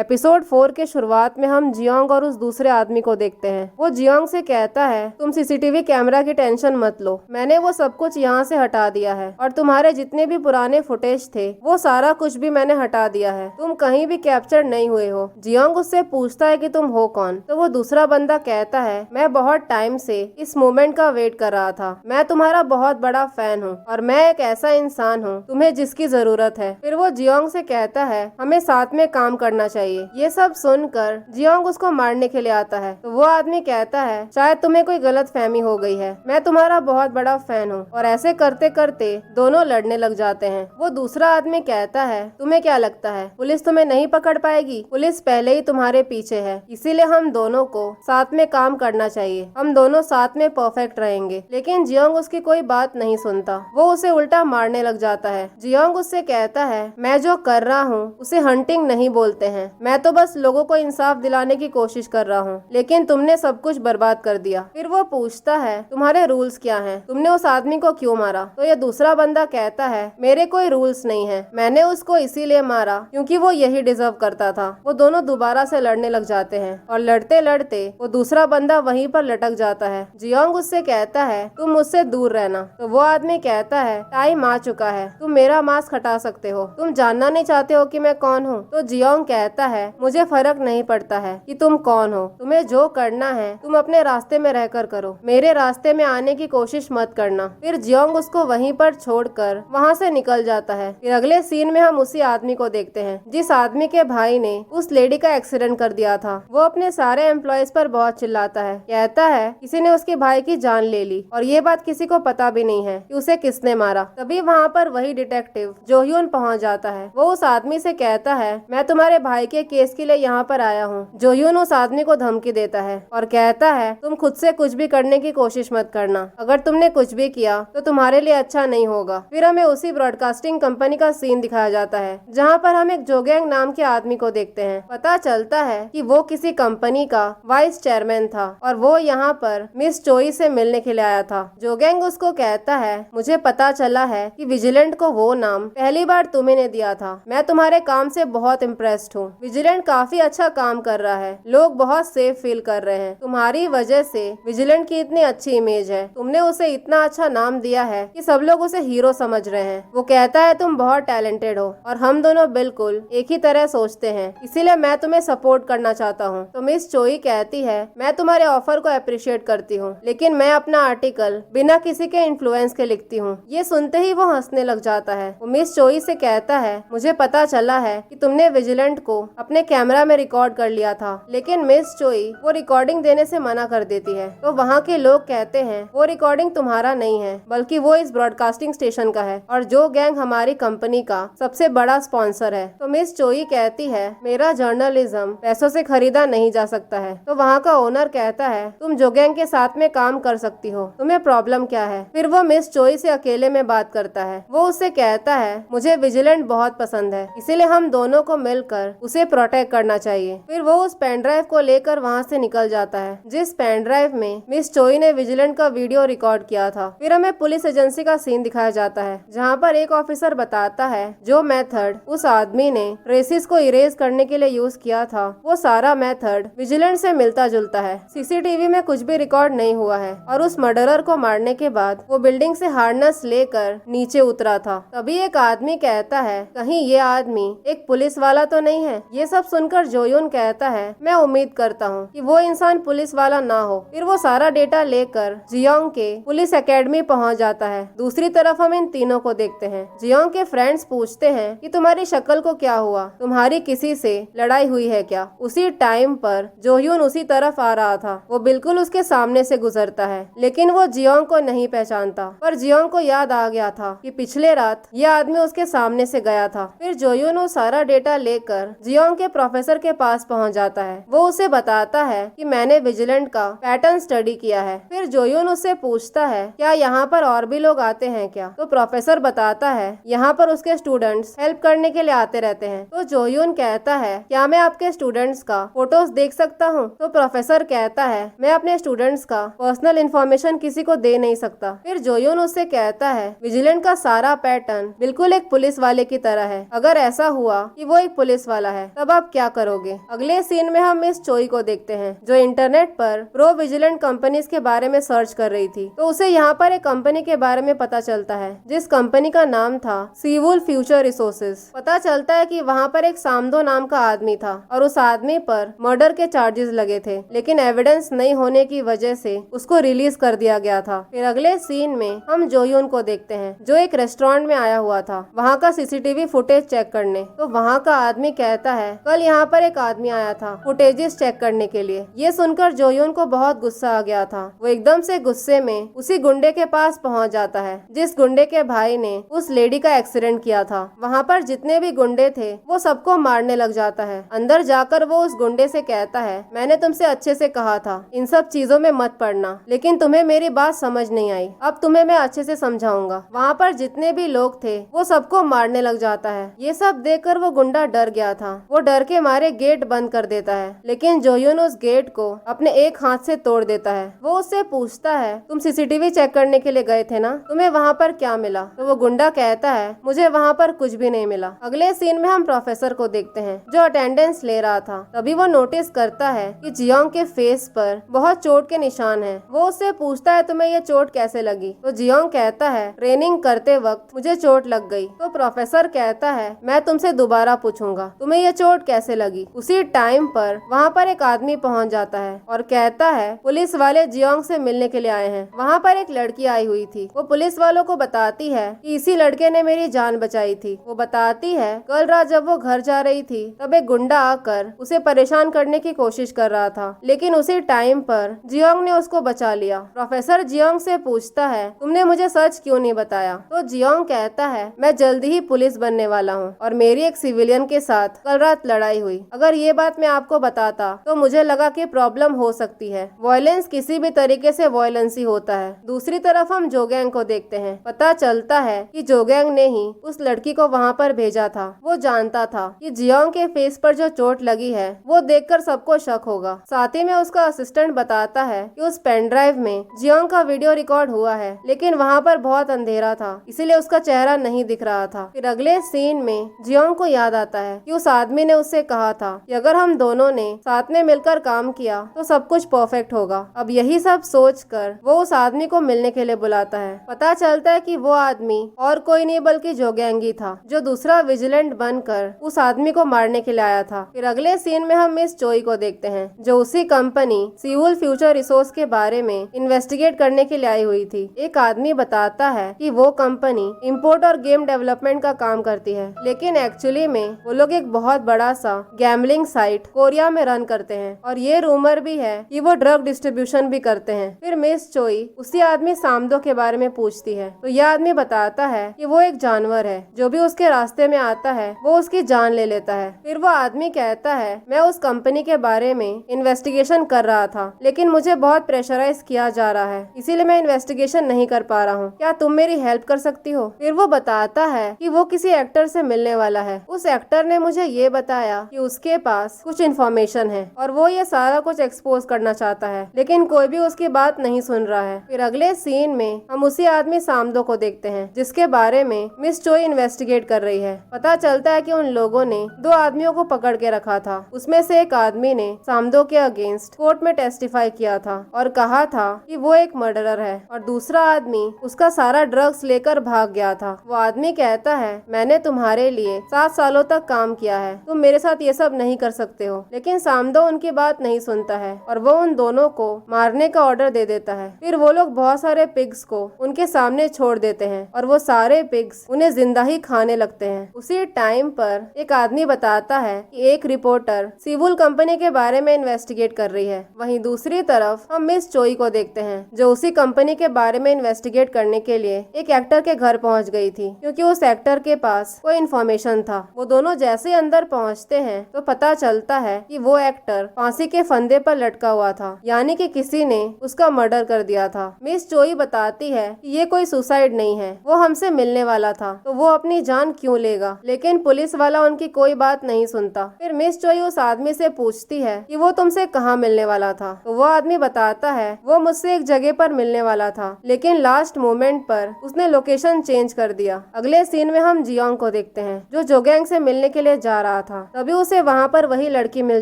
Episode 4 के शुरुआत में हम जियोंग और उस दूसरे आदमी को देखते हैं। वो जियोंग से कहता है, तुम सीसीटीवी कैमरा की टेंशन मत लो, मैंने वो सब कुछ यहाँ से हटा दिया है और तुम्हारे जितने भी पुराने फुटेज थे वो सारा कुछ भी मैंने हटा दिया है, तुम कहीं भी कैप्चर नहीं हुए हो। जियोंग उससे पूछता है कि तुम हो कौन, तो वो दूसरा बंदा कहता है, मैं बहुत टाइम से इस मोमेंट का वेट कर रहा था, मैं तुम्हारा बहुत बड़ा फैन हूँ और मैं एक ऐसा इंसान हूँ तुम्हें जिसकी जरूरत है। फिर वो जियोंग से कहता है, हमें साथ में काम करना चाहिए। ये सब सुनकर जियोंग उसको मारने के लिए आता है, तो वो आदमी कहता है, शायद तुम्हें कोई गलतफहमी हो गई है, मैं तुम्हारा बहुत बड़ा फैन हूँ। और ऐसे करते करते दोनों लड़ने लग जाते हैं। वो दूसरा आदमी कहता है, तुम्हें क्या लगता है पुलिस तुम्हें नहीं पकड़ पाएगी? पुलिस पहले ही तुम्हारे पीछे है, इसीलिए हम दोनों को साथ में काम करना चाहिए, हम दोनों साथ में परफेक्ट रहेंगे। लेकिन जियोंग उसकी कोई बात नहीं सुनता, वो उसे उल्टा मारने लग जाता है। जियोंग उससे कहता है, मैं जो कर रहा हूँ उसे हंटिंग नहीं बोलते हैं, मैं तो बस लोगों को इंसाफ दिलाने की कोशिश कर रहा हूँ, लेकिन तुमने सब कुछ बर्बाद कर दिया। फिर वो पूछता है, तुम्हारे रूल्स क्या हैं? तुमने उस आदमी को क्यों मारा? तो ये दूसरा बंदा कहता है, मेरे कोई रूल्स नहीं है, मैंने उसको इसीलिए मारा क्योंकि वो यही डिजर्व करता था। वो दोनों दोबारा से लड़ने लग जाते हैं और लड़ते लड़ते वो दूसरा बंदा वहीं पर लटक जाता है। जियोंग उससे कहता है, तुम मुझसे दूर रहना। तो वो आदमी कहता है, टाइम आ चुका है, तुम मेरा मास्क हटा सकते हो, तुम जानना नहीं चाहते हो कि मैं कौन हूँ? तो जियोंग कहता है, मुझे फर्क नहीं पड़ता है कि तुम कौन हो, तुम्हें जो करना है तुम अपने रास्ते में रहकर करो, मेरे रास्ते में आने की कोशिश मत करना। फिर जियोंग उसको वहीं पर छोड़कर वहाँ से निकल जाता है। फिर अगले सीन में हम उसी आदमी को देखते हैं जिस आदमी के भाई ने उस लेडी का एक्सीडेंट कर दिया था। वो अपने सारे एम्प्लॉयज पर बहुत चिल्लाता है, कहता है किसी ने उसके भाई की जान ले ली और ये बात किसी को पता भी नहीं है कि उसे किसने मारा। तभी वहाँ पर वही डिटेक्टिव जोह्यून पहुँच जाता है। वो उस आदमी से कहता है, मैं तुम्हारे भाई के केस के लिए यहाँ पर आया हूँ। जोह्यून उस आदमी को धमकी देता है और कहता है, तुम खुद से कुछ भी करने की कोशिश मत करना, अगर तुमने कुछ भी किया तो तुम्हारे लिए अच्छा नहीं होगा। फिर हमें उसी ब्रॉडकास्टिंग कंपनी का सीन दिखाया जाता है जहाँ पर हम एक जोगेंग नाम के आदमी को देखते हैं। पता चलता है कि वो किसी कंपनी का वाइस चेयरमैन था और वो यहाँ पर मिस चोई से मिलने के लिए आया था। जोगेंग उसको कहता है, मुझे पता चला है कि विजिलेंट को वो नाम पहली बार तुम्ही ने दिया था, मैं तुम्हारे काम से बहुत इम्प्रेस्ड हूँ। विजिलेंट काफी अच्छा काम कर रहा है, लोग बहुत सेफ फील कर रहे हैं, तुम्हारी वजह से विजिलेंट की इतनी अच्छी इमेज है, तुमने उसे इतना अच्छा नाम दिया है कि सब लोग उसे हीरो समझ रहे हैं। वो कहता है, तुम बहुत टैलेंटेड हो और हम दोनों बिल्कुल एक ही तरह सोचते हैं, इसीलिए मैं तुम्हें सपोर्ट करना चाहता हूँ। तो मिस चोई कहती है, मैं तुम्हारे ऑफर को अप्रिशिएट करती हूँ, लेकिन मैं अपना आर्टिकल बिना किसी के इन्फ्लुएंस के लिखती हूँ। ये सुनते ही वो हंसने लग जाता है। वो मिस चोई से कहता है, मुझे पता चला है कि तुमने विजिलेंट को अपने कैमरा में रिकॉर्ड कर लिया था, लेकिन मिस चोई वो रिकॉर्डिंग देने से मना कर देती है। तो वहाँ के लोग कहते हैं, वो रिकॉर्डिंग तुम्हारा नहीं है, बल्कि वो इस ब्रॉडकास्टिंग स्टेशन का है और जो गैंग हमारी कंपनी का सबसे बड़ा स्पॉन्सर है। तो मिस चोई कहती है, मेरा जर्नलिज्म पैसों से खरीदा नहीं जा सकता है। तो वहाँ का ओनर कहता है, तुम जो गैंग के साथ में काम कर सकती हो, तुम्हें प्रॉब्लम क्या है? फिर वो मिस चोई से अकेले में बात करता है। वो उससे कहता है, मुझे विजिलेंट बहुत पसंद है, इसीलिए हम दोनों को मिलकर उसे प्रोटेक्ट करना चाहिए। फिर वो उस पेन ड्राइव को लेकर वहाँ से निकल जाता है जिस पेन ड्राइव में मिस चोई ने विजिलेंट का वीडियो रिकॉर्ड किया था। फिर हमें पुलिस एजेंसी का सीन दिखाया जाता है जहाँ पर एक ऑफिसर बताता है, जो मेथड उस आदमी ने ट्रेसिस को इरेज करने के लिए यूज किया था, वो सारा मेथड विजिलेंट से मिलता जुलता है। सीसीटीवी में कुछ भी रिकॉर्ड नहीं हुआ है और उस मर्डरर को मारने के बाद वो बिल्डिंग से हार्नेस लेकर नीचे उतरा था। तभी एक आदमी कहता है, कहीं ये आदमी एक पुलिस वाला तो नहीं है? ये सब सुनकर जोह्यून कहता है, मैं उम्मीद करता हूँ कि वो इंसान पुलिस वाला ना हो। फिर वो सारा डेटा लेकर जियोंग के पुलिस एकेडमी पहुँच जाता है। दूसरी तरफ हम इन तीनों को देखते हैं। जियोंग के फ्रेंड्स पूछते हैं कि तुम्हारी शक्ल को क्या हुआ, तुम्हारी किसी से लड़ाई हुई है क्या? उसी टाइम पर जोह्यून उसी तरफ आ रहा था। वो बिल्कुल उसके सामने से गुजरता है, लेकिन वो जियोंग को नहीं पहचानता। पर जियोंग को याद आ गया था कि पिछले रात ये आदमी उसके सामने से गया था। फिर जोह्यून वो सारा डेटा लेकर जियोंग के प्रोफेसर के पास पहुंच जाता है। वो उसे बताता है कि मैंने विजिलेंट का पैटर्न स्टडी किया है। फिर जोह्यून उससे पूछता है, क्या यहाँ पर और भी लोग आते हैं क्या? तो प्रोफेसर बताता है, यहाँ पर उसके स्टूडेंट्स हेल्प करने के लिए आते रहते हैं। तो जोह्यून कहता है, क्या मैं आपके स्टूडेंट्स का फोटोज देख सकता हूँ? तो प्रोफेसर कहता है, मैं अपने स्टूडेंट्स का पर्सनल इन्फॉर्मेशन किसी को दे नहीं सकता। फिर जोह्यून उससे कहता है, विजिलेंट का सारा पैटर्न बिल्कुल एक पुलिस वाले की तरह है। अगर ऐसा हुआ कि वो एक पुलिस वाला है तब आप क्या करोगे? अगले सीन में हम मिस चोई को देखते हैं जो इंटरनेट पर प्रो विजिलेंट कंपनीज के बारे में सर्च कर रही थी। तो उसे यहाँ पर एक कंपनी के बारे में पता चलता है जिस कंपनी का नाम था सीवुल फ्यूचर रिसोर्सेज। पता चलता है कि वहाँ पर एक सामदो नाम का आदमी था और उस आदमी पर मर्डर के चार्जेस लगे थे, लेकिन एविडेंस नहीं होने की वजह से उसको रिलीज कर दिया गया था। फिर अगले सीन में हम जोयुन को देखते हैं जो एक रेस्टोरेंट में आया हुआ था वहाँ का सीसीटीवी फुटेज चेक करने। तो वहाँ का आदमी कहता है कल यहाँ पर एक आदमी आया था फुटेजेस चेक करने के लिए। ये सुनकर जोयुन को बहुत गुस्सा आ गया था। वो एकदम से गुस्से में उसी गुंडे के पास पहुँच जाता है जिस गुंडे के भाई ने उस लेडी का एक्सीडेंट किया था। वहाँ पर जितने भी गुंडे थे वो सबको मारने लग जाता है। अंदर जाकर वो उस गुंडे से कहता है मैंने तुमसे अच्छे से कहा था इन सब चीजों में मत पड़ना, लेकिन तुम्हें मेरी बात समझ नहीं आई। अब तुम्हें मैं अच्छे से समझाऊंगा। वहाँ पर जितने भी लोग थे वो सबको मारने लग जाता है। ये सब देखकर वो गुंडा डर गया था। वो डर के मारे गेट बंद कर देता है, लेकिन जोयुन उस गेट को अपने एक हाथ से तोड़ देता है। वो उससे पूछता है तुम सीसीटीवी चेक करने के लिए गए थे ना, तुम्हें वहाँ पर क्या मिला? तो वो गुंडा कहता है मुझे वहाँ पर कुछ भी नहीं मिला। अगले सीन में हम प्रोफेसर को देखते हैं जो अटेंडेंस ले रहा था। तभी वो नोटिस करता है कि जियोंग के फेस पर बहुत चोट के निशान हैं। वो उससे पूछता है तुम्हें ये चोट कैसे लगी? तो जियोंग कहता है ट्रेनिंग करते वक्त मुझे चोट लग गई। तो प्रोफेसर कहता है मैं तुमसे दोबारा पूछूंगा तुम्हें ये चोट कैसे लगी। उसी टाइम पर वहाँ पर एक आदमी पहुँच जाता है और कहता है पुलिस वाले जियोंग से मिलने के लिए आए हैं। वहाँ पर एक लड़की आई हुई थी। वो पुलिस वालों को बताती है कि इसी लड़के ने मेरी जान बचाई थी। वो बताती है कल रात जब वो घर जा रही थी तब एक गुंडा आकर उसे परेशान करने की कोशिश कर रहा था, लेकिन उसी टाइम पर जियोंग ने उसको बचा लिया। प्रोफेसर जियोंग से पूछता है तुमने मुझे सच क्यों नहीं बताया? तो जियोंग कहता है मैं जल्दी ही पुलिस बनने वाला हूँ और मेरी एक सिविलियन के साथ कल रात लड़ाई हुई। अगर ये बात मैं आपको बताता तो मुझे लगा कि प्रॉब्लम हो सकती है। वायलेंस किसी भी तरीके से वायलेंस ही होता है। दूसरी तरफ हम जोगैंग को देखते हैं। पता चलता है कि जोगैंग ने ही उस लड़की को वहाँ पर भेजा था। वो जानता था कि जियोंग के फेस पर जो चोट लगी है वो देखकर सबको शक होगा। साथ ही में उसका असिस्टेंट बताता है कि उस पेन ड्राइव में जियोंग का वीडियो रिकॉर्ड हुआ है, लेकिन वहाँ पर बहुत अंधेरा था इसीलिए उसका चेहरा नहीं दिख रहा था। फिर अगले सीन में जियोंग को याद आता है कि उस आदमी ने उससे कहा था कि अगर हम दोनों ने साथ में मिलकर काम किया तो सब कुछ परफेक्ट होगा। अब यही सब सोचकर वो उस आदमी को मिलने के लिए बुलाता है। पता चलता है कि वो आदमी और कोई नहीं बल्कि जोगैंग ही था जो दूसरा विजिलेंट बनकर उस आदमी को मारने के लिए आया था। फिर अगले सीन में हम मिस चोई को देखते हैं जो उसी कंपनी सीवुल फ्यूचर रिसोर्स के बारे में इन्वेस्टिगेट करने के लिए आई हुई थी। एक आदमी बताता है कि वो कंपनी इंपोर्ट और गेम डेवलपमेंट का काम करती है, लेकिन एक्चुअली में वो लोग एक बहुत बड़ा सा गैम्बलिंग साइट कोरिया में रन करते हैं और ये रूमर भी है कि वो ड्रग डिस्ट्रीब्यूशन भी करते हैं। फिर मिस चोई उसी आदमी सामदो के बारे में पूछती है तो यह आदमी बताता है कि वो एक जानवर है, जो भी उसके रास्ते में आता है वो उसकी जान ले लेता है। फिर वो आदमी कहता है मैं उस कंपनी के बारे में इन्वेस्टिगेशन कर रहा था, लेकिन मुझे बहुत प्रेशराइज किया जा रहा है, इसीलिए मैं इन्वेस्टिगेशन नहीं कर पा रहा हूँ। क्या तुम मेरी हेल्प कर सकती हो? फिर वो बताता है कि वो किसी एक्टर से मिलने वाला है। उस एक्टर ने मुझे ये बताया कि उसके पास कुछ इन्फॉर्मेशन है और वो ये सारा कुछ एक्सपोज करना चाहता है, लेकिन कोई भी उसकी बात नहीं सुन रहा है। फिर अगले सीन में हम उसी आदमी सामदो को देखते हैं जिसके बारे में मिस चोई इन्वेस्टिगेट कर रही है। पता चलता है कि उन लोगों ने दो आदमियों को पकड़ के रखा था। उसमें से एक आदमी ने सामदो के अगेंस्ट कोर्ट में टेस्टिफाई किया था और कहा था कि वो एक मर्डरर है, और दूसरा आदमी उसका सारा ड्रग्स लेकर भाग गया था। वो आदमी कहता है मैंने तुम्हारे लिए 7 सालों तक काम किया है, तुम मेरे साथ ये सब नहीं कर सकते हो। लेकिन सामदो उनकी बात नहीं सुनता है और वो उन दोनों को मारने का ऑर्डर दे देता है। फिर वो लोग बहुत सारे पिग्स को उनके सामने छोड़ देते हैं और वो सारे पिग्स उन्हें जिंदा ही खाने लगते हैं। उसी टाइम पर एक आदमी बताता है कि एक रिपोर्टर सीवुल कंपनी के बारे में इन्वेस्टिगेट कर रही है। वहीं दूसरी तरफ हम मिस चोई को देखते हैं जो उसी कंपनी के बारे में इन्वेस्टिगेट करने के लिए एक एक्टर के घर पहुंच गई थी, क्योंकि उस एक्टर के पास कोई इन्फॉर्मेशन था। वो दोनों जैसे अंदर पहुंचते हैं तो पता चलता है कि वो एक्टर फांसी के फंदे पर लटका हुआ था, यानी कि किसी ने उसका मर्डर कर दिया था। मिस चोई बताती है कि ये कोई सुसाइड नहीं है, वो हमसे मिलने वाला था, तो वो अपनी जान क्यों लेगा। लेकिन पुलिस वाला उनकी कोई बात नहीं सुनता। फिर मिस चोई उस आदमी से पूछती है कि वो तुमसे कहाँ मिलने वाला था। तो वो आदमी बताता है वो मुझसे एक जगह पर मिलने वाला था, लेकिन लास्ट मोमेंट पर उसने लोकेशन चेंज कर दिया। अगले सीन में हम जियोंग को देखते हैं जो जोगैंग से मिलने के लिए जा रहा रहा था, तभी उसे वहाँ पर वही लड़की मिल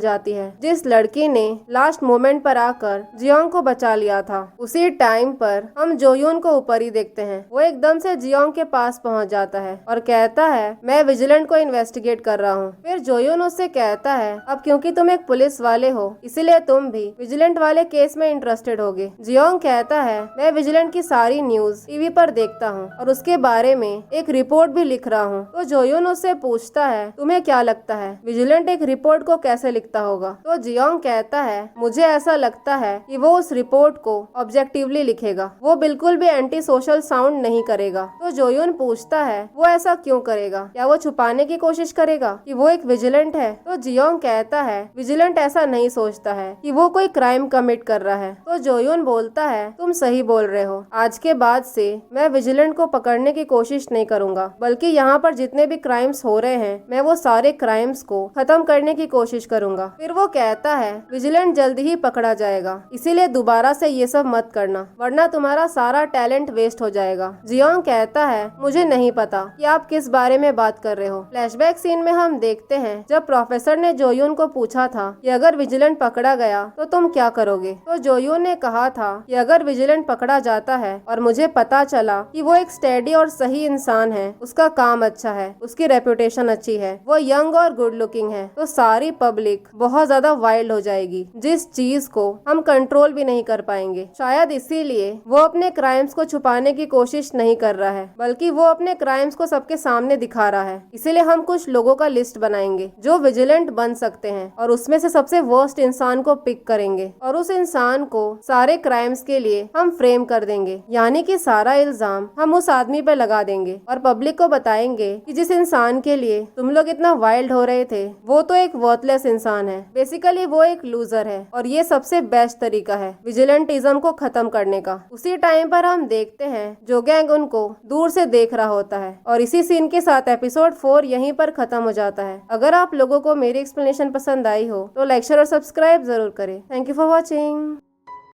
जाती है जिस लड़की ने लास्ट मोमेंट पर आकर जियोंग को बचा लिया था। उसी टाइम पर हम जोयून को ऊपर ही देखते हैं। वो एकदम से जियोंग के पास पहुँच जाता है और कहता है मैं विजिलेंट को इन्वेस्टिगेट कर रहा हूँ। फिर जोयून उससे कहता है अब क्योंकि तुम एक पुलिस वाले हो इसीलिए तुम भी विजिलेंट वाले केस में इंटरेस्टेड होगे। जियोंग कहता है मैं विजिलेंट की सारी न्यूज टीवी पर देखता हूँ और उसके बारे में एक रिपोर्ट भी लिख रहा हूँ। तो जोयून उससे पूछता है तुम्हें क्या लगता है विजिलेंट एक रिपोर्ट को कैसे लिखता होगा? तो जियोंग कहता है मुझे ऐसा लगता है कि वो उस रिपोर्ट को ऑब्जेक्टिवली लिखेगा, वो बिल्कुल भी एंटी सोशल साउंड नहीं करेगा। तो जोयून पूछता है वो ऐसा क्यों करेगा? क्या वो छुपाने की कोशिश करेगा कि वो एक विजिलेंट है? तो जियोंग कहता है विजिलेंट ऐसा नहीं सोचता है कि वो कोई क्राइम कमिट कर रहा है। तो जोयून बोलता है तुम सही बोल रहे हो, आज के बाद से मैं विजिलेंट को पकड़ने की कोशिश नहीं करूंगा, बल्कि यहाँ पर जितने भी क्राइम्स हो रहे हैं मैं वो सारे क्राइम्स को खत्म करने की कोशिश करूंगा। फिर वो कहता है विजिलेंट जल्दी ही पकड़ा जाएगा, इसीलिए दोबारा से ये सब मत करना वरना तुम्हारा सारा टैलेंट वेस्ट हो जाएगा। जियोंग कहता है मुझे नहीं पता कि आप किस बारे में बात कर रहे हो। फ्लैशबैक सीन में हम देखते हैं जब प्रोफेसर ने जोयून को पूछा था कि अगर विजिलेंट पकड़ा गया तो तुम क्या करोगे? तो जोयून ने कहा था कि अगर विजिलेंट पकड़ा जाता है और मुझे पता चला कि वो एक स्टेडी और सही इंसान है, उसका काम अच्छा है, उसकी रेपुटेशन अच्छी है, वो यंग और गुड लुकिंग है, तो सारी पब्लिक बहुत ज्यादा वाइल्ड हो जाएगी जिस चीज को हम कंट्रोल भी नहीं कर पाएंगे। शायद इसीलिए वो अपने क्राइम्स को छुपाने की कोशिश नहीं कर रहा है, बल्कि वो अपने क्राइम्स को सबके सामने दिखा रहा है। इसीलिए हम कुछ लोगों का लिस्ट बनाएंगे जो विजिलेंट बन सकते हैं और उसमें से सबसे वर्स्ट इंसान को पिक करेंगे और उस इंसान को सारे क्राइम्स के लिए हम फ्रेम कर देंगे, यानी कि सारा इल्जाम हम उस आदमी पे लगा देंगे और पब्लिक को बताएंगे कि जिस इंसान के लिए तुम लोग इतना वाइल्ड हो रहे थे वो तो एक वर्थलेस इंसान है, बेसिकली वो एक लूजर है और ये सबसे बेस्ट तरीका है विजिलेंटिज्म को खत्म करने का। उसी टाइम पर हम देखते हैं जो गैंग उनको दूर से देख रहा होता है और इसी सीन के साथ एपिसोड 4 यहीं पर खत्म हो जाता है। अगर आप लोगों को मेरी एक्सप्लेनेशन पसंद आई हो तो लाइक शेयर और सब्सक्राइब जरूर करें। Thank you for watching.